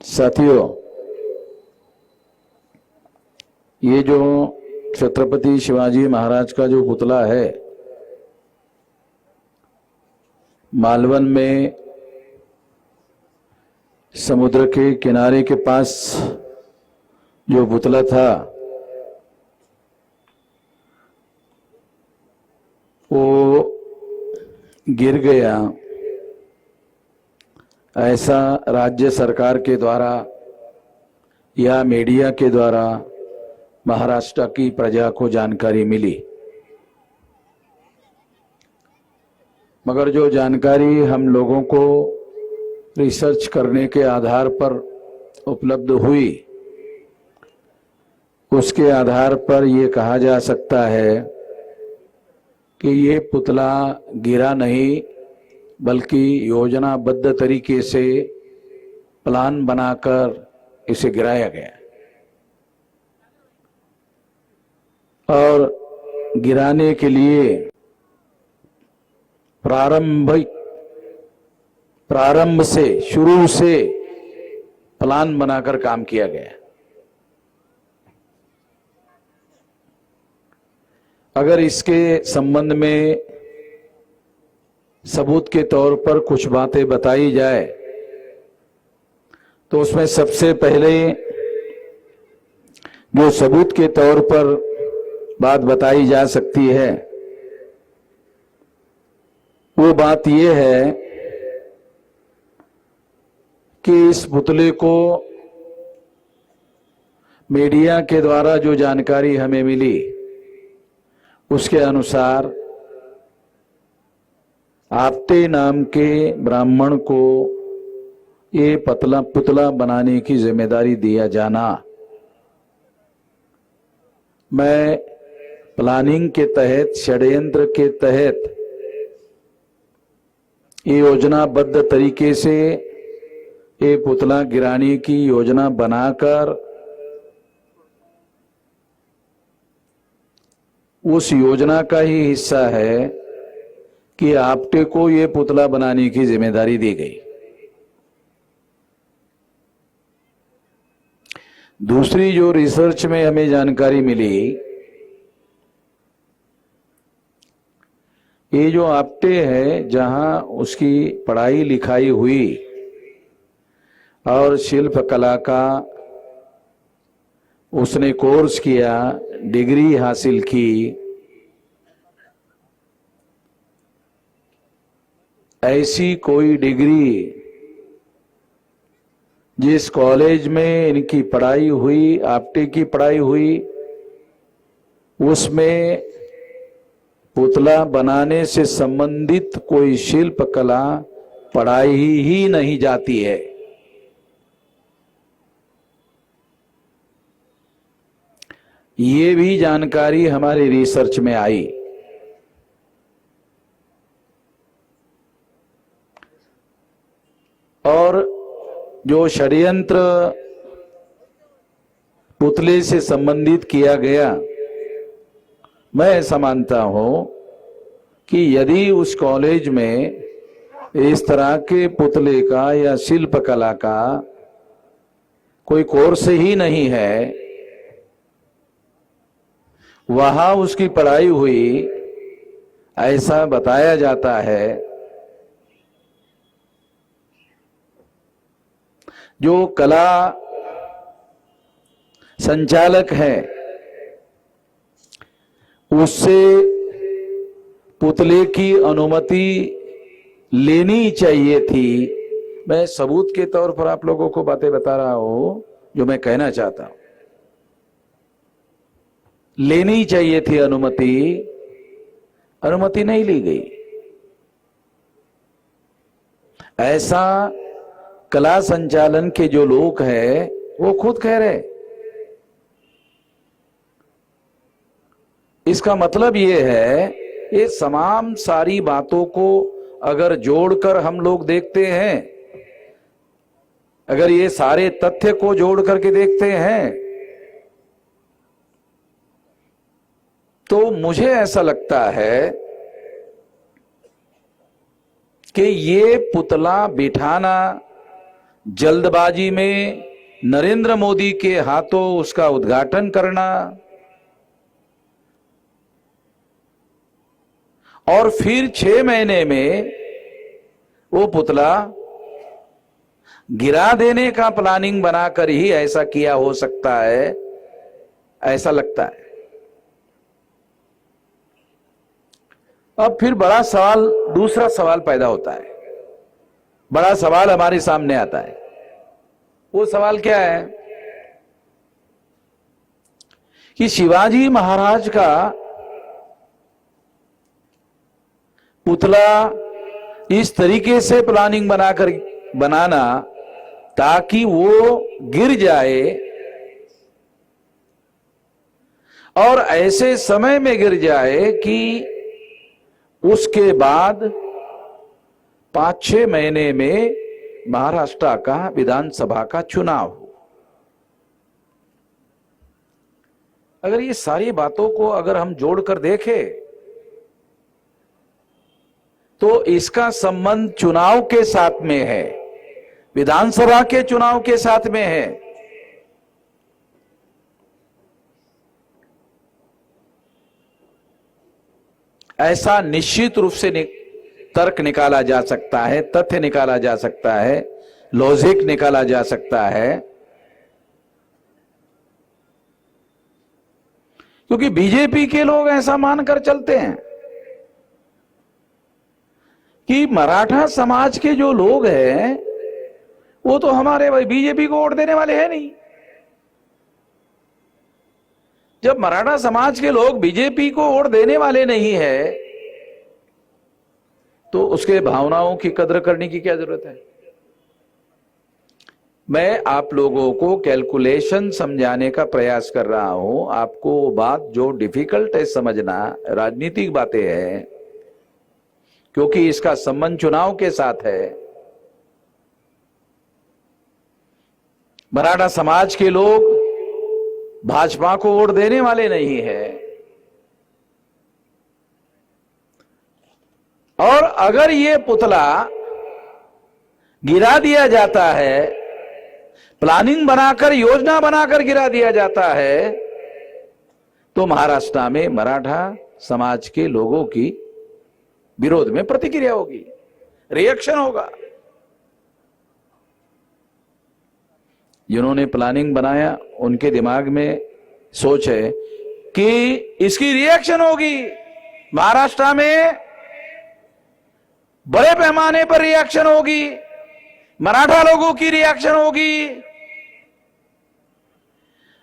साथियों, ये जो छत्रपति शिवाजी महाराज का जो पुतला है, मालवन में समुद्र के किनारे के पास जो पुतला था, वो गिर गया। ऐसा राज्य सरकार के द्वारा या मीडिया के द्वारा महाराष्ट्र की प्रजा को जानकारी मिली, मगर जो जानकारी हम लोगों को रिसर्च करने के आधार पर उपलब्ध हुई, उसके आधार पर ये कहा जा सकता है कि ये पुतला गिरा नहीं, बल्कि योजनाबद्ध तरीके से प्लान बनाकर इसे गिराया गया और गिराने के लिए प्रारंभ से, शुरू से प्लान बनाकर काम किया गया। अगर इसके संबंध में सबूत के तौर पर कुछ बातें बताई जाए तो उसमें सबसे पहले जो सबूत के तौर पर बात बताई जा सकती है, वो बात ये है कि इस पुतले को मीडिया के द्वारा जो जानकारी हमें मिली, उसके अनुसार आपटे नाम के ब्राह्मण को ये पुतला बनाने की जिम्मेदारी दिया जाना, मैं प्लानिंग के तहत, षड्यंत्र के तहत ये योजनाबद्ध तरीके से ये पुतला गिराने की योजना बनाकर उस योजना का ही हिस्सा है कि आपटे को ये पुतला बनाने की जिम्मेदारी दी गई। दूसरी जो रिसर्च में हमें जानकारी मिली, ये जो आपटे है, जहां उसकी पढ़ाई लिखाई हुई और शिल्प कला का उसने कोर्स किया, डिग्री हासिल की, ऐसी कोई डिग्री जिस कॉलेज में इनकी पढ़ाई हुई, आपटे की पढ़ाई हुई, उसमें पुतला बनाने से संबंधित कोई शिल्प कला पढ़ाई ही नहीं जाती है। ये भी जानकारी हमारी रिसर्च में आई। और जो षड्यंत्र पुतले से संबंधित किया गया, मैं ऐसा मानता हूं कि यदि उस कॉलेज में इस तरह के पुतले का या शिल्प कला का कोई कोर्स ही नहीं है, वहां उसकी पढ़ाई हुई, ऐसा बताया जाता है। जो कला संचालक है, उससे पुतले की अनुमति लेनी चाहिए थी। मैं सबूत के तौर पर आप लोगों को बातें बता रहा हूं जो मैं कहना चाहता हूं। लेनी चाहिए थी अनुमति, अनुमति नहीं ली गई। ऐसा कला संचालन के जो लोग हैं वो खुद कह रहे। इसका मतलब ये है, ये तमाम सारी बातों को अगर जोड़कर हम लोग देखते हैं, अगर ये सारे तथ्य को जोड़ करके देखते हैं, तो मुझे ऐसा लगता है कि ये पुतला बिठाना जल्दबाजी में नरेंद्र मोदी के हाथों उसका उद्घाटन करना और फिर 6 महीने में वो पुतला गिरा देने का प्लानिंग बनाकर ही ऐसा किया हो सकता है, ऐसा लगता है। अब फिर बड़ा सवाल, दूसरा सवाल पैदा होता है, बड़ा सवाल हमारे सामने आता है। वो सवाल क्या है कि शिवाजी महाराज का पुतला इस तरीके से प्लानिंग बनाना ताकि वो गिर जाए और ऐसे समय में गिर जाए कि उसके बाद 5-6 महीने में महाराष्ट्र का विधानसभा का चुनाव हो। अगर ये सारी बातों को अगर हम जोड़कर देखें तो इसका संबंध चुनाव के साथ में है, विधानसभा के चुनाव के साथ में है। ऐसा निश्चित रूप से तर्क निकाला जा सकता है, तथ्य निकाला जा सकता है, लॉजिक निकाला जा सकता है, क्योंकि बीजेपी के लोग ऐसा मानकर चलते हैं कि मराठा समाज के जो लोग हैं वो तो हमारे भाई बीजेपी को वोट देने वाले हैं नहीं। जब मराठा समाज के लोग बीजेपी को वोट देने वाले नहीं है तो उसके भावनाओं की कदर करने की क्या जरूरत है। मैं आप लोगों को कैलकुलेशन समझाने का प्रयास कर रहा हूं। आपको वो बात जो डिफिकल्ट है समझना, राजनीतिक बातें हैं, क्योंकि इसका संबंध चुनाव के साथ है। मराठा समाज के लोग भाजपा को वोट देने वाले नहीं है, और अगर ये पुतला गिरा दिया जाता है, प्लानिंग बनाकर, योजना बनाकर गिरा दिया जाता है, तो महाराष्ट्र में मराठा समाज के लोगों की विरोध में प्रतिक्रिया होगी, रिएक्शन होगा। जिन्होंने प्लानिंग बनाया उनके दिमाग में सोच है कि इसकी रिएक्शन होगी, महाराष्ट्र में बड़े पैमाने पर रिएक्शन होगी, मराठा लोगों की रिएक्शन होगी।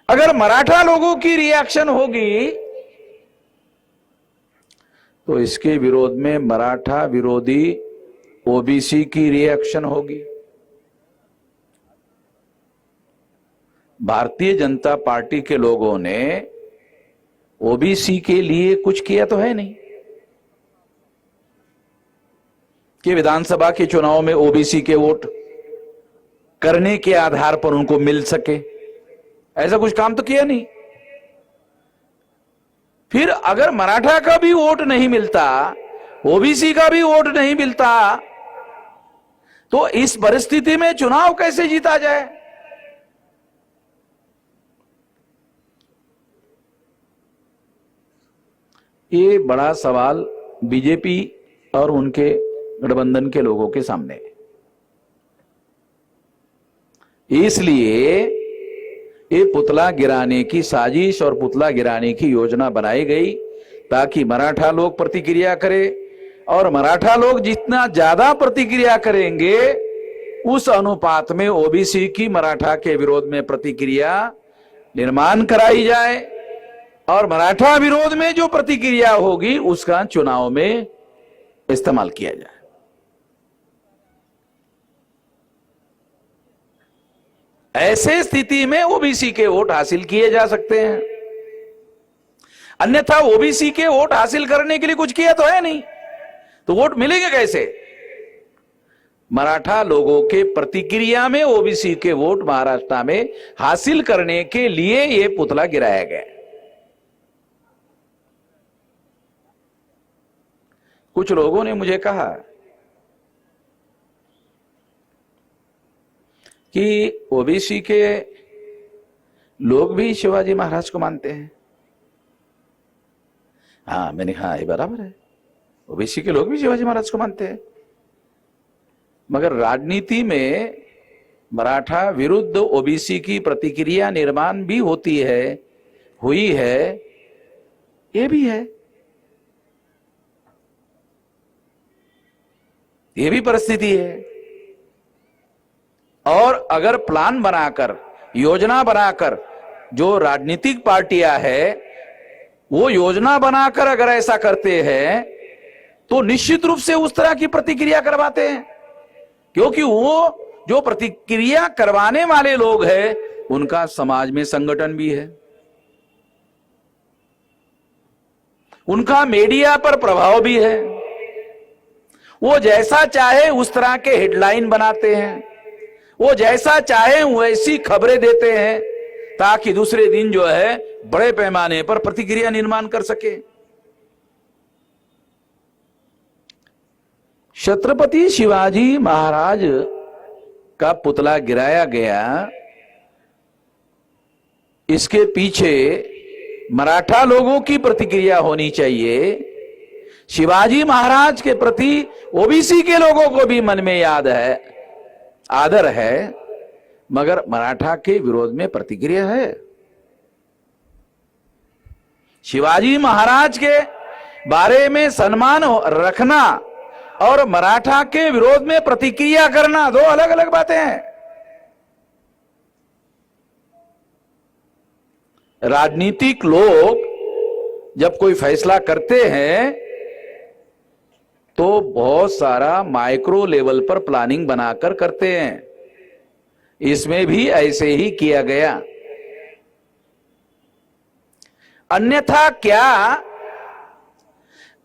अगर मराठा लोगों की रिएक्शन होगी तो इसके विरोध में मराठा विरोधी ओबीसी की रिएक्शन होगी। भारतीय जनता पार्टी के लोगों ने ओबीसी के लिए कुछ किया तो है नहीं कि विधानसभा के चुनाव में ओबीसी के वोट करने के आधार पर उनको मिल सके, ऐसा कुछ काम तो किया नहीं। फिर अगर मराठा का भी वोट नहीं मिलता, ओबीसी का भी वोट नहीं मिलता, तो इस परिस्थिति में चुनाव कैसे जीता जाए। ये बड़ा सवाल बीजेपी और उनके गठबंधन के लोगों के सामने है। इसलिए ये पुतला गिराने की साजिश और पुतला गिराने की योजना बनाई गई ताकि मराठा लोग प्रतिक्रिया करें, और मराठा लोग जितना ज्यादा प्रतिक्रिया करेंगे उस अनुपात में ओबीसी की मराठा के विरोध में प्रतिक्रिया निर्माण कराई जाए, और मराठा विरोध में जो प्रतिक्रिया होगी उसका चुनाव में इस्तेमाल किया जाए। ऐसे स्थिति में ओबीसी के वोट हासिल किए जा सकते हैं, अन्यथा ओबीसी के वोट हासिल करने के लिए कुछ किया तो है नहीं, तो वोट मिलेंगे कैसे। मराठा लोगों के प्रतिक्रिया में ओबीसी के वोट महाराष्ट्र में हासिल करने के लिए यह पुतला गिराया गया। कुछ लोगों ने मुझे कहा कि ओबीसी के लोग भी शिवाजी महाराज को मानते हैं। हाँ, मैंने कहा ये बराबर है, ओबीसी के लोग भी शिवाजी महाराज को मानते हैं, मगर राजनीति में मराठा विरुद्ध ओबीसी की प्रतिक्रिया निर्माण भी होती है, हुई है, ये भी है, ये भी परिस्थिति है। और अगर प्लान बनाकर, योजना बनाकर, जो राजनीतिक पार्टियां है वो योजना बनाकर अगर ऐसा करते हैं तो निश्चित रूप से उस तरह की प्रतिक्रिया करवाते हैं, क्योंकि वो जो प्रतिक्रिया करवाने वाले लोग हैं उनका समाज में संगठन भी है, उनका मीडिया पर प्रभाव भी है, वो जैसा चाहे उस तरह के हेडलाइन बनाते हैं, वो जैसा चाहे वैसी खबरें देते हैं ताकि दूसरे दिन जो है बड़े पैमाने पर प्रतिक्रिया निर्माण कर सके। छत्रपति शिवाजी महाराज का पुतला गिराया गया, इसके पीछे मराठा लोगों की प्रतिक्रिया होनी चाहिए। शिवाजी महाराज के प्रति ओबीसी के लोगों को भी मन में याद है, आदर है, मगर मराठा के विरोध में प्रतिक्रिया है। शिवाजी महाराज के बारे में सम्मान रखना और मराठा के विरोध में प्रतिक्रिया करना दो अलग अलग बातें हैं। राजनीतिक लोग जब कोई फैसला करते हैं तो बहुत सारा माइक्रो लेवल पर प्लानिंग बनाकर करते हैं, इसमें भी ऐसे ही किया गया। अन्यथा क्या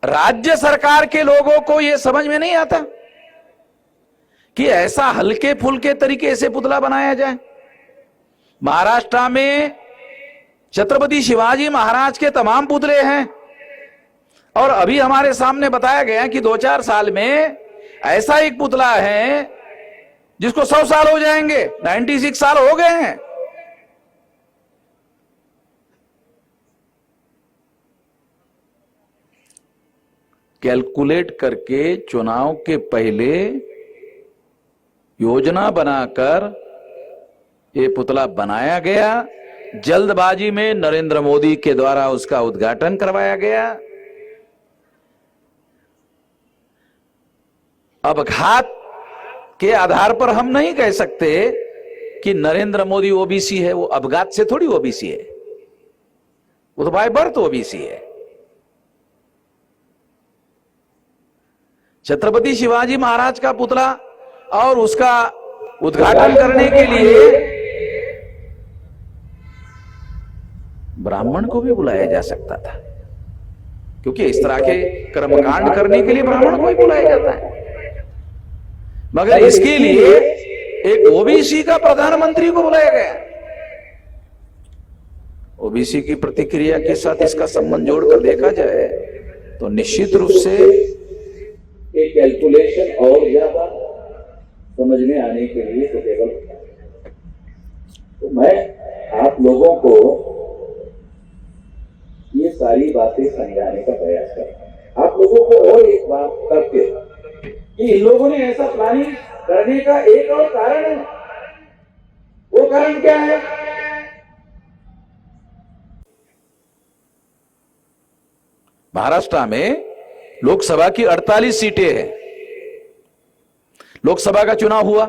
राज्य सरकार के लोगों को यह समझ में नहीं आता कि ऐसा हल्के फुल्के तरीके से पुतला बनाया जाए? महाराष्ट्र में छत्रपति शिवाजी महाराज के तमाम पुतले हैं और अभी हमारे सामने बताया गया कि 2-4 साल में ऐसा एक पुतला है जिसको 100 साल हो जाएंगे, 96 साल हो गए हैं। कैलकुलेट करके चुनाव के पहले योजना बनाकर ये पुतला बनाया गया, जल्दबाजी में नरेंद्र मोदी के द्वारा उसका उद्घाटन करवाया गया। अपघात के आधार पर हम नहीं कह सकते कि नरेंद्र मोदी ओबीसी है, वो अपघात से थोड़ी ओबीसी है, वो तो बाय बर्थ ओबीसी है। छत्रपति शिवाजी महाराज का पुतला और उसका उद्घाटन करने के लिए ब्राह्मण को भी बुलाया जा सकता था, क्योंकि इस तरह के कर्मकांड करने के लिए ब्राह्मण को ही बुलाया जाता है, मगर इसके लिए एक ओबीसी का प्रधानमंत्री को बुलाया गया। ओबीसी की प्रतिक्रिया के साथ इसका संबंध जोड़कर देखा जाए तो निश्चित रूप से एक कैलकुलेशन और ज्यादा समझ में आने के लिए सुटेबल होता है। तो मैं आप लोगों को ये सारी बातें समझाने का प्रयास करता हूं। आप लोगों को और एक बात करके कि इन लोगों ने ऐसा प्लानिंग करने का एक और कारण है। वो कारण क्या है? महाराष्ट्र में लोकसभा की 48 सीटें हैं। लोकसभा का चुनाव हुआ,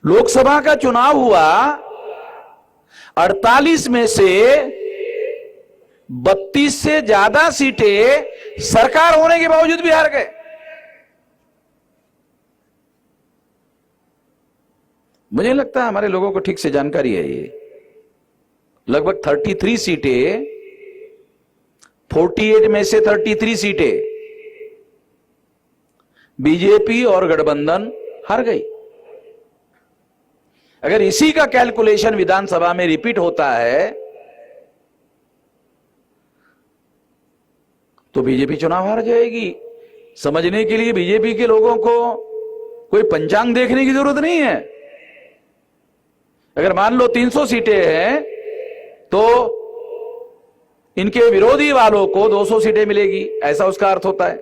लोकसभा का चुनाव हुआ, 48 में से 32 से ज्यादा सीटें सरकार होने के बावजूद भी हार गए। मुझे लगता है हमारे लोगों को ठीक से जानकारी है। ये लगभग 33 सीटें, 48 में से 33 सीटें बीजेपी और गठबंधन हार गई। अगर इसी का कैलकुलेशन विधानसभा में रिपीट होता है तो बीजेपी चुनाव हार जाएगी। समझने के लिए बीजेपी के लोगों को कोई पंचांग देखने की जरूरत नहीं है। अगर मान लो 300 सीटें हैं तो इनके विरोधी वालों को 200 सीटें मिलेगी, ऐसा उसका अर्थ होता है।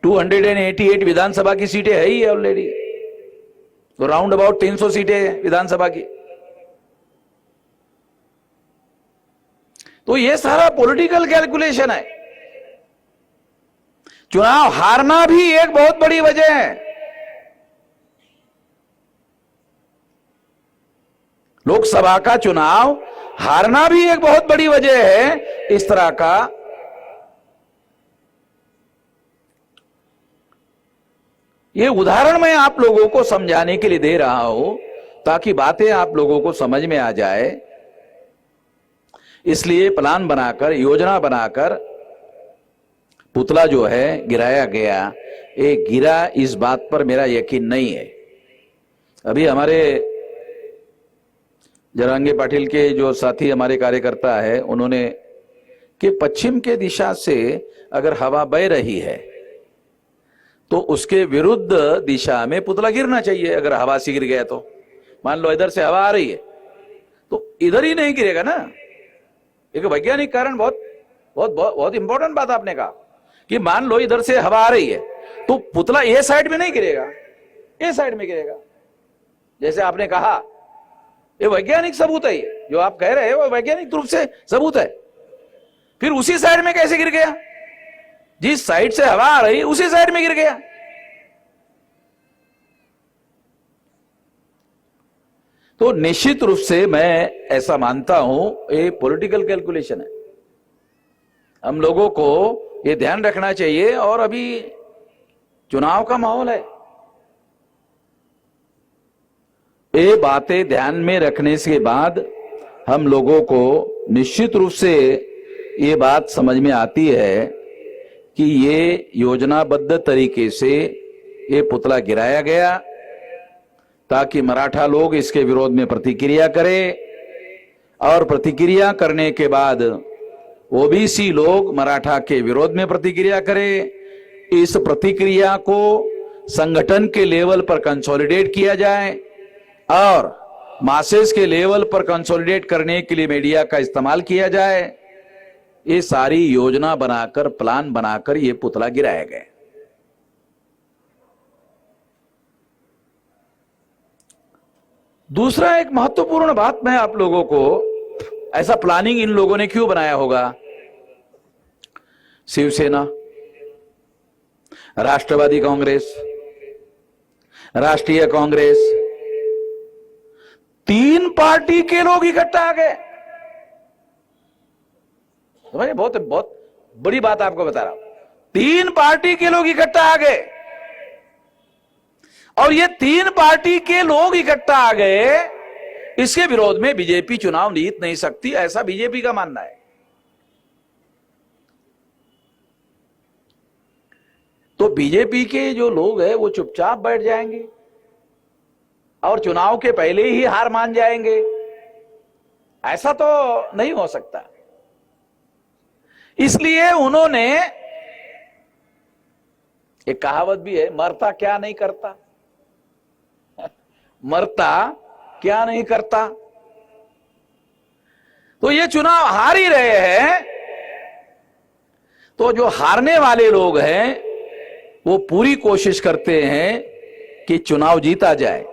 288 विधानसभा की सीटें है ही ऑलरेडी, तो राउंड अबाउट 300 सीटें विधानसभा की। तो ये सारा पॉलिटिकल कैलकुलेशन है। चुनाव हारना भी एक बहुत बड़ी वजह है। लोकसभा का चुनाव हारना भी एक बहुत बड़ी वजह है इस तरह का। ये उदाहरण मैं आप लोगों को समझाने के लिए दे रहा हूं ताकि बातें आप लोगों को समझ में आ जाए। इसलिए प्लान बनाकर, योजना बनाकर पुतला जो है गिराया गया। ये गिरा इस बात पर मेरा यकीन नहीं है। अभी हमारे जरांगे पाटिल के जो साथी हमारे कार्यकर्ता है, उन्होंने कि पश्चिम के दिशा से अगर हवा बह रही है तो उसके विरुद्ध दिशा में पुतला गिरना चाहिए। अगर हवा से गिर गया तो मान लो इधर से हवा आ रही है तो इधर ही नहीं गिरेगा ना। एक वैज्ञानिक कारण, बहुत बहुत बहुत बहुत इंपॉर्टेंट बात आपने कहा कि मान लो इधर से हवा आ रही है तो पुतला ए साइड में नहीं गिरेगा, ए साइड में गिरेगा। जैसे आपने कहा, ये वैज्ञानिक सबूत है। ये जो आप कह रहे हैं वो वैज्ञानिक रूप से सबूत है। फिर उसी साइड में कैसे गिर गया? जिस साइड से हवा आ रही उसी साइड में गिर गया। तो निश्चित रूप से मैं ऐसा मानता हूं ये पॉलिटिकल कैलकुलेशन है। हम लोगों को ये ध्यान रखना चाहिए। और अभी चुनाव का माहौल है, ये बातें ध्यान में रखने के बाद हम लोगों को निश्चित रूप से ये बात समझ में आती है कि ये योजनाबद्ध तरीके से ये पुतला गिराया गया ताकि मराठा लोग इसके विरोध में प्रतिक्रिया करें और प्रतिक्रिया करने के बाद ओबीसी लोग मराठा के विरोध में प्रतिक्रिया करें। इस प्रतिक्रिया को संगठन के लेवल पर कंसोलिडेट किया जाए और मासेस के लेवल पर कंसोलिडेट करने के लिए मीडिया का इस्तेमाल किया जाए। ये सारी योजना बनाकर, प्लान बनाकर ये पुतला गिराया गया। दूसरा एक महत्वपूर्ण बात मैं आप लोगों को, ऐसा प्लानिंग इन लोगों ने क्यों बनाया होगा? शिवसेना, राष्ट्रवादी कांग्रेस, राष्ट्रीय कांग्रेस, 3 पार्टी के लोग इकट्ठा आ गए। समझे? बहुत बहुत बड़ी बात आपको बता रहा हूं। 3 पार्टी के लोग इकट्ठा आ गए और ये 3 पार्टी के लोग इकट्ठा आ गए। इसके विरोध में बीजेपी चुनाव जीत नहीं सकती, ऐसा बीजेपी का मानना है। तो बीजेपी के जो लोग हैं वो चुपचाप बैठ जाएंगे और चुनाव के पहले ही हार मान जाएंगे, ऐसा तो नहीं हो सकता। इसलिए उन्होंने, एक कहावत भी है, मरता क्या नहीं करता, मरता क्या नहीं करता। तो ये चुनाव हार ही रहे हैं, तो जो हारने वाले लोग हैं वो पूरी कोशिश करते हैं कि चुनाव जीता जाए।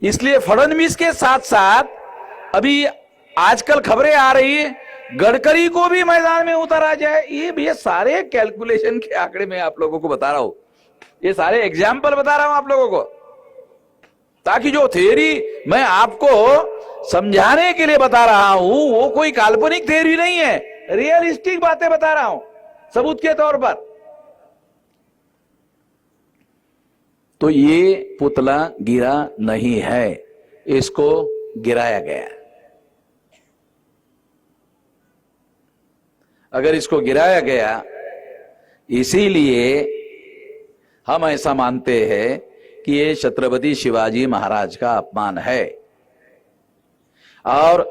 इसलिए फडणवीस के साथ साथ अभी आजकल खबरें आ रही है गडकरी को भी मैदान में उतारा जाए। ये सारे कैलकुलेशन के आंकड़े मैं आप लोगों को बता रहा हूं, ये सारे एग्जाम्पल बता रहा हूं आप लोगों को, ताकि जो थ्योरी मैं आपको समझाने के लिए बता रहा हूं वो कोई काल्पनिक थ्योरी नहीं है, रियलिस्टिक बातें बता रहा हूं सबूत के तौर पर। तो ये पुतला गिरा नहीं है, इसको गिराया गया। अगर इसको गिराया गया, इसीलिए हम ऐसा मानते हैं कि ये छत्रपति शिवाजी महाराज का अपमान है। और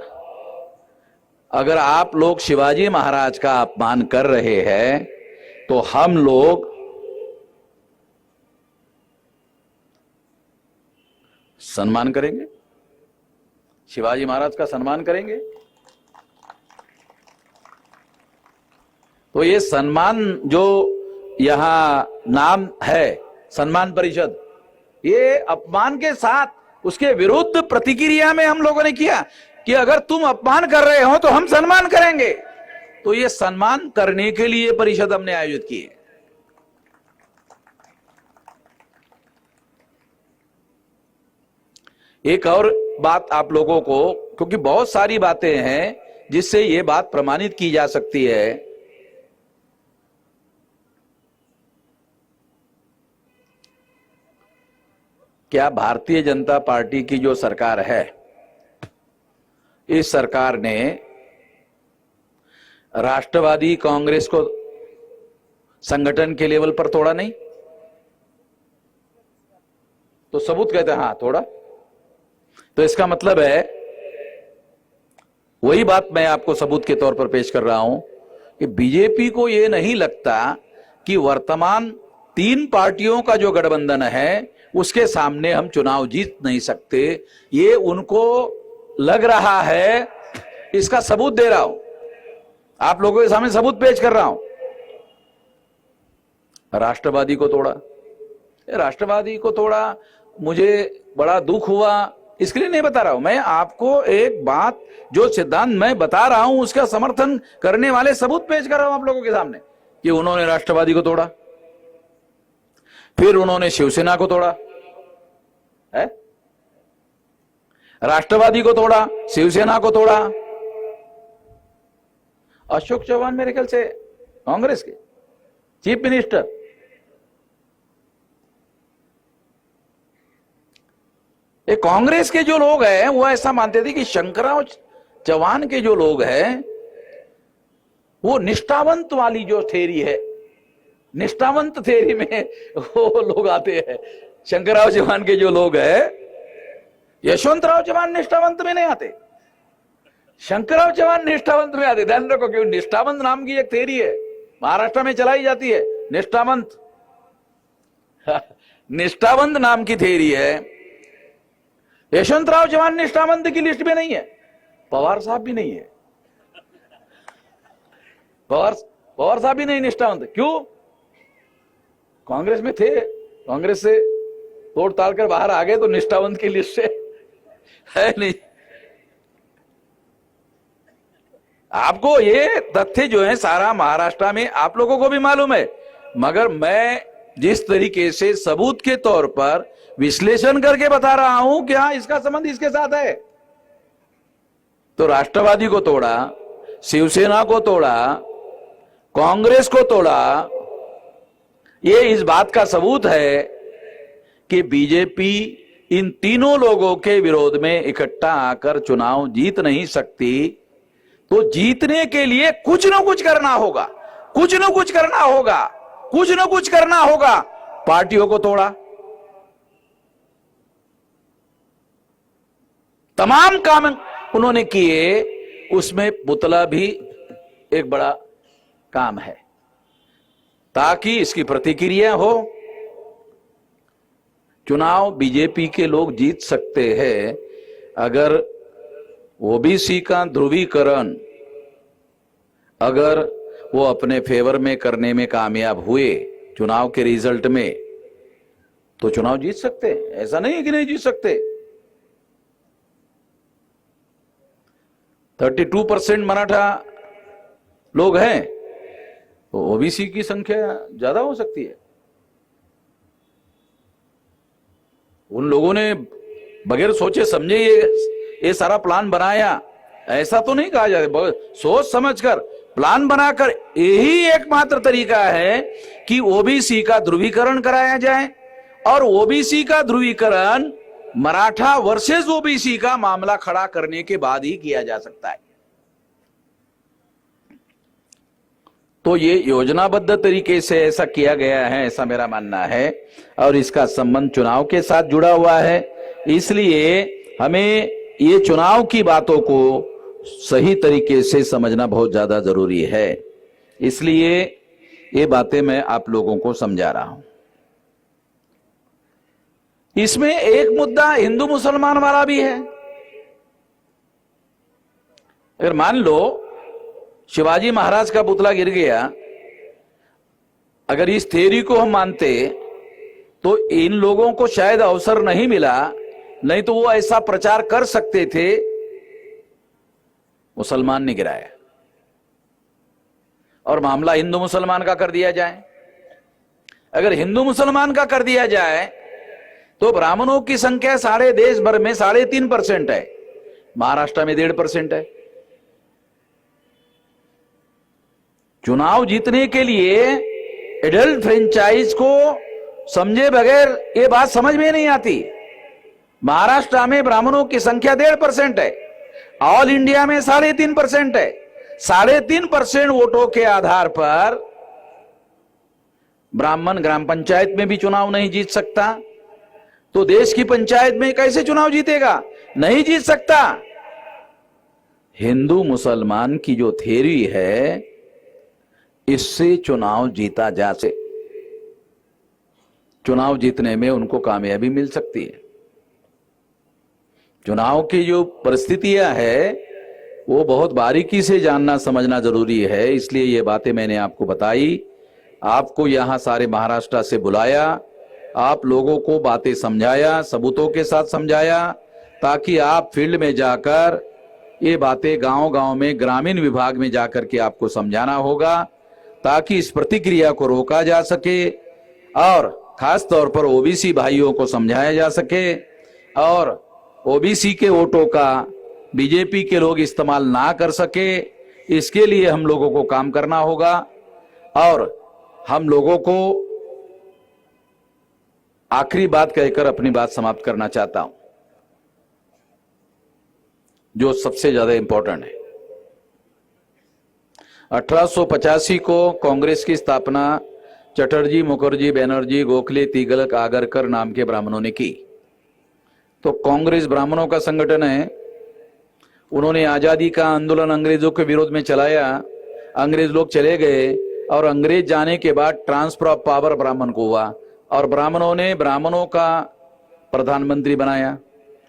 अगर आप लोग शिवाजी महाराज का अपमान कर रहे हैं तो हम लोग सम्मान करेंगे, शिवाजी महाराज का सम्मान करेंगे। तो ये सम्मान जो यहां नाम है सम्मान परिषद, ये अपमान के साथ उसके विरुद्ध प्रतिक्रिया में हम लोगों ने किया कि अगर तुम अपमान कर रहे हो तो हम सम्मान करेंगे। तो ये सम्मान करने के लिए परिषद हमने आयोजित की है। एक और बात आप लोगों को, क्योंकि बहुत सारी बातें हैं जिससे ये बात प्रमाणित की जा सकती है। क्या भारतीय जनता पार्टी की जो सरकार है, इस सरकार ने राष्ट्रवादी कांग्रेस को संगठन के लेवल पर तोड़ा नहीं? तो सबूत कहते हैं हाँ तोड़ा। तो इसका मतलब है, वही बात मैं आपको सबूत के तौर पर पेश कर रहा हूं कि बीजेपी को यह नहीं लगता कि वर्तमान 3 पार्टियों का जो गठबंधन है उसके सामने हम चुनाव जीत नहीं सकते। ये उनको लग रहा है, इसका सबूत दे रहा हूं, आप लोगों के सामने सबूत पेश कर रहा हूं। राष्ट्रवादी को तोड़ा, राष्ट्रवादी को तोड़ा, मुझे बड़ा दुख हुआ, इसके लिए नहीं बता रहा हूं मैं आपको। एक बात जो सिद्धांत मैं बता रहा हूं उसका समर्थन करने वाले सबूत पेश कर रहा हूं आप लोगों के सामने कि उन्होंने राष्ट्रवादी को तोड़ा, फिर उन्होंने शिवसेना को तोड़ा है, राष्ट्रवादी को तोड़ा, शिवसेना को तोड़ा। अशोक चौहान मेरे ख्याल से कांग्रेस के चीफ मिनिस्टर, ये कांग्रेस के जो लोग हैं वो ऐसा मानते थे कि शंकरराव चौहान के जो लोग हैं वो निष्ठावंत वाली जो थ्योरी है, निष्ठावंत थ्योरी में वो लोग आते हैं। शंकरराव चौहान के जो लोग हैं, यशवंतराव चौहान निष्ठावंत में नहीं आते, शंकरराव चौहान निष्ठावंत में आते। ध्यान रखो, क्योंकि निष्ठावंत नाम की एक थ्योरी है महाराष्ट्र में चलाई जाती है, निष्ठावंत निष्ठावंत नाम की थ्योरी है। यशवंतराव चौहान निष्ठावंत की लिस्ट में नहीं है, पवार साहब भी नहीं है, पवार साहब भी नहीं निष्ठावंत। क्यों? कांग्रेस में थे, कांग्रेस से तोड़ ताड़ कर बाहर आ गए तो निष्ठावंत की लिस्ट से है नहीं। आपको ये तथ्य जो है सारा महाराष्ट्र में आप लोगों को भी मालूम है, मगर मैं जिस तरीके से सबूत के तौर पर विश्लेषण करके बता रहा हूं कि हाँ इसका संबंध इसके साथ है। तो राष्ट्रवादी को तोड़ा, शिवसेना को तोड़ा, कांग्रेस को तोड़ा, ये इस बात का सबूत है कि बीजेपी इन तीनों लोगों के विरोध में इकट्ठा आकर चुनाव जीत नहीं सकती। तो जीतने के लिए कुछ न कुछ करना होगा, कुछ न कुछ करना होगा, कुछ न कुछ करना होगा। पार्टियों को तोड़ा, तमाम काम उन्होंने किए, उसमें पुतला भी एक बड़ा काम है ताकि इसकी प्रतिक्रिया हो। चुनाव बीजेपी के लोग जीत सकते हैं अगर ओबीसी का ध्रुवीकरण अगर वो अपने फेवर में करने में कामयाब हुए चुनाव के रिजल्ट में, तो चुनाव जीत सकते हैं। ऐसा नहीं है कि नहीं जीत सकते। 32% मराठा लोग हैं तो ओबीसी की संख्या ज्यादा हो सकती है। उन लोगों ने बगैर सोचे समझे ये सारा प्लान बनाया, ऐसा तो नहीं कहा जाता। सोच समझकर प्लान बनाकर, यही एकमात्र तरीका है कि ओबीसी का ध्रुवीकरण कराया जाए। और ओबीसी का ध्रुवीकरण मराठा वर्सेस ओबीसी का मामला खड़ा करने के बाद ही किया जा सकता है। तो ये योजनाबद्ध तरीके से ऐसा किया गया है, ऐसा मेरा मानना है। और इसका संबंध चुनाव के साथ जुड़ा हुआ है, इसलिए हमें ये चुनाव की बातों को सही तरीके से समझना बहुत ज्यादा जरूरी है। इसलिए ये बातें मैं आप लोगों को समझा रहा हूं। इसमें एक मुद्दा हिंदू मुसलमान वाला भी है। अगर मान लो शिवाजी महाराज का पुतला गिर गया, अगर इस थ्योरी को हम मानते तो इन लोगों को शायद अवसर नहीं मिला, नहीं तो वो ऐसा प्रचार कर सकते थे, मुसलमान ने गिराया और मामला हिंदू मुसलमान का कर दिया जाए। अगर हिंदू मुसलमान का कर दिया जाए तो ब्राह्मणों की संख्या सारे देश भर में 3.5% है, महाराष्ट्र में 1.5% है। चुनाव जीतने के लिए एडल्ट फ्रेंचाइज को समझे बगैर ये बात समझ में नहीं आती। महाराष्ट्र में ब्राह्मणों की संख्या 1.5% है, ऑल इंडिया में 3.5% है। 3.5% वोटों के आधार पर ब्राह्मण ग्राम पंचायत में भी चुनाव नहीं जीत सकता, तो देश की पंचायत में कैसे चुनाव जीतेगा? नहीं जीत सकता। हिंदू मुसलमान की जो थ्योरी है, इससे चुनाव जीता जा सके, चुनाव जीतने में उनको कामयाबी मिल सकती है। चुनाव की जो परिस्थितियां है वो बहुत बारीकी से जानना समझना जरूरी है, इसलिए ये बातें मैंने आपको बताई। आपको यहां सारे महाराष्ट्र से बुलाया, आप लोगों को बातें समझाया, सबूतों के साथ समझाया, ताकि आप फील्ड में जाकर ये बातें गांव-गांव में ग्रामीण विभाग में जाकर के आपको समझाना होगा, ताकि इस प्रतिक्रिया को रोका जा सके और खास तौर पर ओबीसी भाइयों को समझाया जा सके और ओबीसी के वोटों का बीजेपी के लोग इस्तेमाल ना कर सके। इसके लिए हम लोगों को काम करना होगा और हम लोगों को आखिरी बात कहकर अपनी बात समाप्त करना चाहता हूं, जो सबसे ज्यादा इंपॉर्टेंट है। 1885 को कांग्रेस की स्थापना चटर्जी, मुखर्जी, बनर्जी, गोखले, तिगलक, आगरकर नाम के ब्राह्मणों ने की। तो कांग्रेस ब्राह्मणों का संगठन है। उन्होंने आजादी का आंदोलन अंग्रेजों के विरोध में चलाया, अंग्रेज लोग चले गए और अंग्रेज जाने के बाद ट्रांसफर ऑफ पावर ब्राह्मण को हुआ और ब्राह्मणों ने ब्राह्मणों का प्रधानमंत्री बनाया,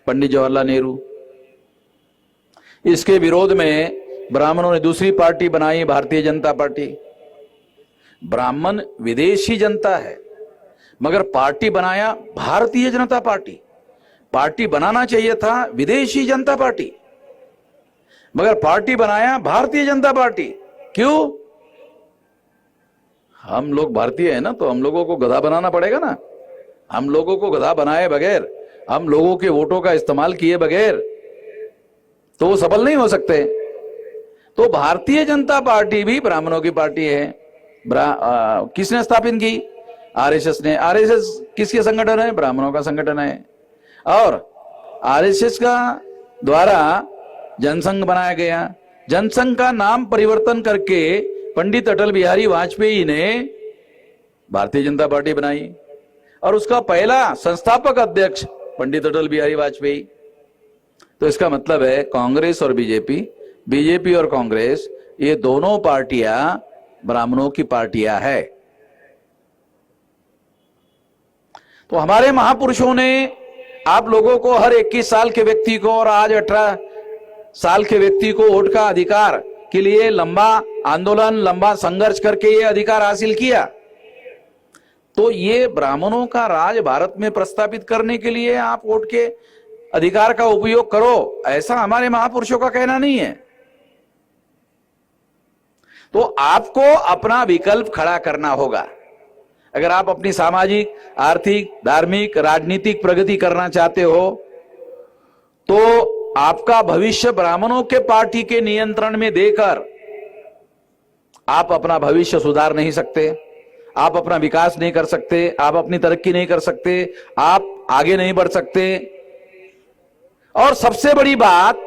पंडित जवाहरलाल नेहरू। इसके विरोध में ब्राह्मणों ने दूसरी पार्टी बनाई, भारतीय जनता पार्टी। ब्राह्मण विदेशी जनता है, मगर पार्टी बनाया भारतीय जनता पार्टी। पार्टी बनाना चाहिए था विदेशी जनता पार्टी, मगर पार्टी बनाया भारतीय जनता पार्टी। क्यों? हम लोग भारतीय है ना, तो हम लोगों को गधा बनाना पड़ेगा ना। हम लोगों को गधा बनाए बगैर, हम लोगों के वोटों का इस्तेमाल किए बगैर तो वो सफल नहीं हो सकते। तो भारतीय जनता पार्टी भी ब्राह्मणों की पार्टी है। किसने स्थापित की? आरएसएस ने। आरएसएस किसके संगठन है? ब्राह्मणों का संगठन है। और आरएसएस का द्वारा जनसंघ बनाया गया। जनसंघ का नाम परिवर्तन करके पंडित अटल बिहारी वाजपेयी ने भारतीय जनता पार्टी बनाई और उसका पहला संस्थापक अध्यक्ष पंडित अटल बिहारी वाजपेयी। तो इसका मतलब है कांग्रेस और बीजेपी, बीजेपी और कांग्रेस, ये दोनों पार्टियां ब्राह्मणों की पार्टियां है। तो हमारे महापुरुषों ने आप लोगों को, हर 21 साल के व्यक्ति को और आज 18 साल के व्यक्ति को वोट का अधिकार के लिए लंबा आंदोलन, लंबा संघर्ष करके ये अधिकार हासिल किया। तो ये ब्राह्मणों का राज भारत में प्रस्तापित करने के लिए आप वोट के अधिकार का उपयोग करो, ऐसा हमारे महापुरुषों का कहना नहीं है। तो आपको अपना विकल्प खड़ा करना होगा। अगर आप अपनी सामाजिक, आर्थिक, धार्मिक, राजनीतिक प्रगति करना चाहते हो तो आपका भविष्य ब्राह्मणों के पार्टी के नियंत्रण में देकर आप अपना भविष्य सुधार नहीं सकते, आप अपना विकास नहीं कर सकते, आप अपनी तरक्की नहीं कर सकते, आप आगे नहीं बढ़ सकते। और सबसे बड़ी बात,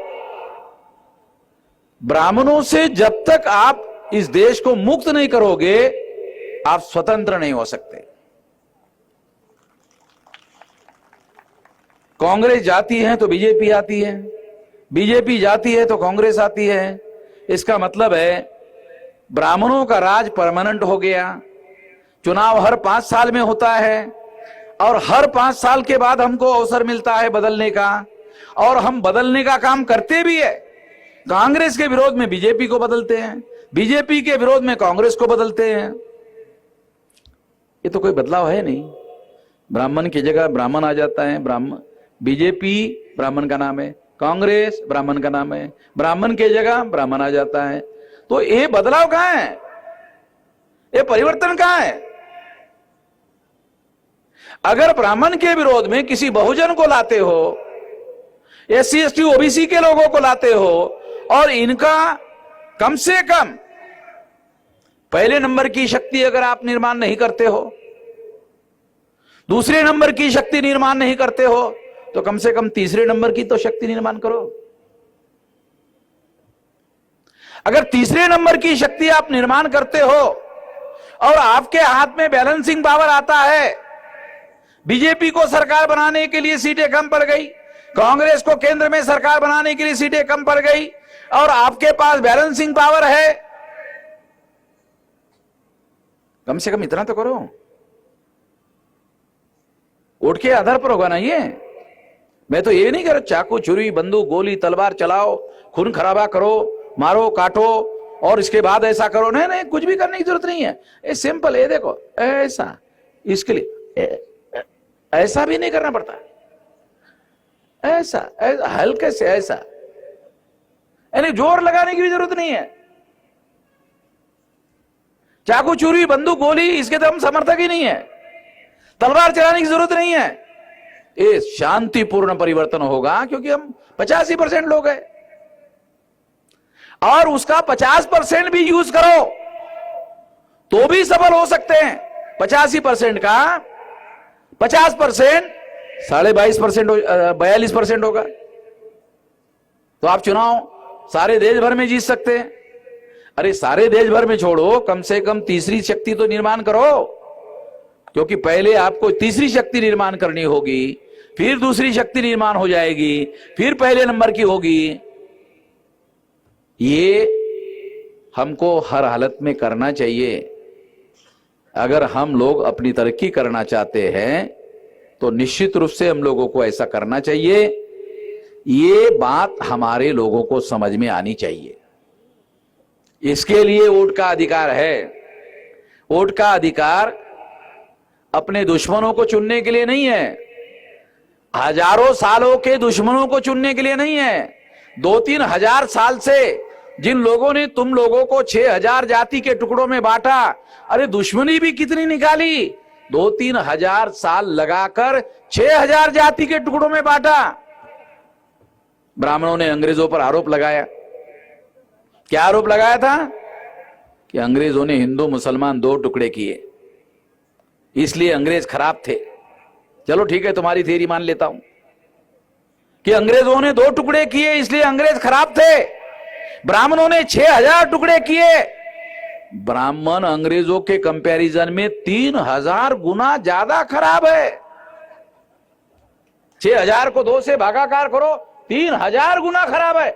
ब्राह्मणों से जब तक आप इस देश को मुक्त नहीं करोगे, आप स्वतंत्र नहीं हो सकते। कांग्रेस जाती है तो बीजेपी आती है, बीजेपी जाती है तो कांग्रेस आती है। इसका मतलब है ब्राह्मणों का राज परमानेंट हो गया। चुनाव हर 5 साल में होता है और हर 5 साल के बाद हमको अवसर मिलता है बदलने का, और हम बदलने का काम करते भी है। कांग्रेस के विरोध में बीजेपी को बदलते हैं, बीजेपी के विरोध में कांग्रेस को बदलते हैं। ये तो कोई बदलाव है नहीं। ब्राह्मण की जगह ब्राह्मण आ जाता है, ब्राह्मण, बीजेपी ब्राह्मण का नाम है, कांग्रेस ब्राह्मण का नाम है, ब्राह्मण की जगह ब्राह्मण आ जाता है। तो ये बदलाव कहां है? ये परिवर्तन कहां है? अगर ब्राह्मण के विरोध में किसी बहुजन को लाते हो, एससी एसटी ओबीसी के लोगों को लाते हो, और इनका कम से कम पहले नंबर की शक्ति अगर आप निर्माण नहीं करते हो, दूसरे नंबर की शक्ति निर्माण नहीं करते हो, तो कम से कम तीसरे नंबर की तो शक्ति निर्माण करो। अगर तीसरे नंबर की शक्ति आप निर्माण करते हो और आपके हाथ में बैलेंसिंग पावर आता है, बीजेपी को सरकार बनाने के लिए सीटें कम पड़ गई, कांग्रेस को केंद्र में सरकार बनाने के लिए सीटें कम पड़ गई, और आपके पास बैलेंसिंग पावर है, कम से कम इतना तो करो। वोट के आधार पर होगा ना ये। मैं तो ये नहीं कह रहा चाकू छुरी बंदूक गोली तलवार चलाओ, खून खराबा करो, मारो काटो और इसके बाद ऐसा करो। नहीं नहीं, कुछ भी करने की जरूरत नहीं है। ये सिंपल है, देखो ऐसा, इसके लिए ऐसा भी नहीं करना पड़ता, ऐसा हल्के से ऐसा, यानी जोर लगाने की भी जरूरत नहीं है। चाकू चूरी बंदूक गोली इसके तो हम समर्थक ही नहीं है, तलवार चलाने की जरूरत नहीं है। ये शांतिपूर्ण परिवर्तन होगा क्योंकि हम 85% लोग हैं, और उसका 50% भी यूज करो तो भी सफल हो सकते हैं। 85% का 50% 22.5% 42% होगा, तो आप चुनाव सारे देश भर में जीत सकते हैं। अरे सारे देश भर में छोड़ो, कम से कम तीसरी शक्ति तो निर्माण करो, क्योंकि पहले आपको तीसरी शक्ति निर्माण करनी होगी, फिर दूसरी शक्ति निर्माण हो जाएगी, फिर पहले नंबर की होगी। ये हमको हर हालत में करना चाहिए। अगर हम लोग अपनी तरक्की करना चाहते हैं तो निश्चित रूप से हम लोगों को ऐसा करना चाहिए। ये बात हमारे लोगों को समझ में आनी चाहिए। इसके लिए वोट का अधिकार है। वोट का अधिकार अपने दुश्मनों को चुनने के लिए नहीं है, हजारों सालों के दुश्मनों को चुनने के लिए नहीं है। 2-3 हजार साल से जिन लोगों ने तुम लोगों को 6000 जाति के टुकड़ों में बांटा, अरे दुश्मनी भी कितनी निकाली, 2-3 हजार साल लगाकर 6000 जाति के टुकड़ों में बांटा। ब्राह्मणों ने अंग्रेजों पर आरोप लगाया। क्या आरोप लगाया था? कि अंग्रेजों ने हिंदू मुसलमान 2 टुकड़े किए, इसलिए अंग्रेज खराब थे। चलो ठीक है, तुम्हारी थ्योरी मान लेता हूं कि अंग्रेजों ने 2 टुकड़े किए इसलिए अंग्रेज खराब थे। ब्राह्मणों ने 6000 टुकड़े किए। ब्राह्मण अंग्रेजों के कंपैरिजन में 3000 गुना ज्यादा खराब है। 6000 को 2 से भागाकार करो, 3000 गुना खराब है।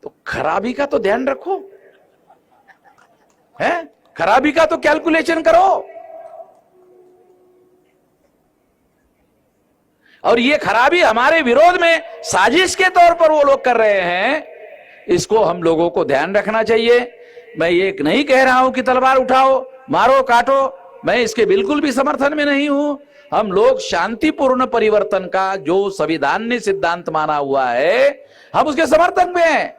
तो खराबी का तो ध्यान रखो, है? खराबी का तो कैलकुलेशन करो। और ये खराबी हमारे विरोध में साजिश के तौर पर वो लोग कर रहे हैं, इसको हम लोगों को ध्यान रखना चाहिए। मैं ये नहीं कह रहा हूं कि तलवार उठाओ, मारो काटो, मैं इसके बिल्कुल भी समर्थन में नहीं हूं। हम लोग शांतिपूर्ण परिवर्तन का जो संविधान ने सिद्धांत माना हुआ है, हम उसके समर्थन में हैं।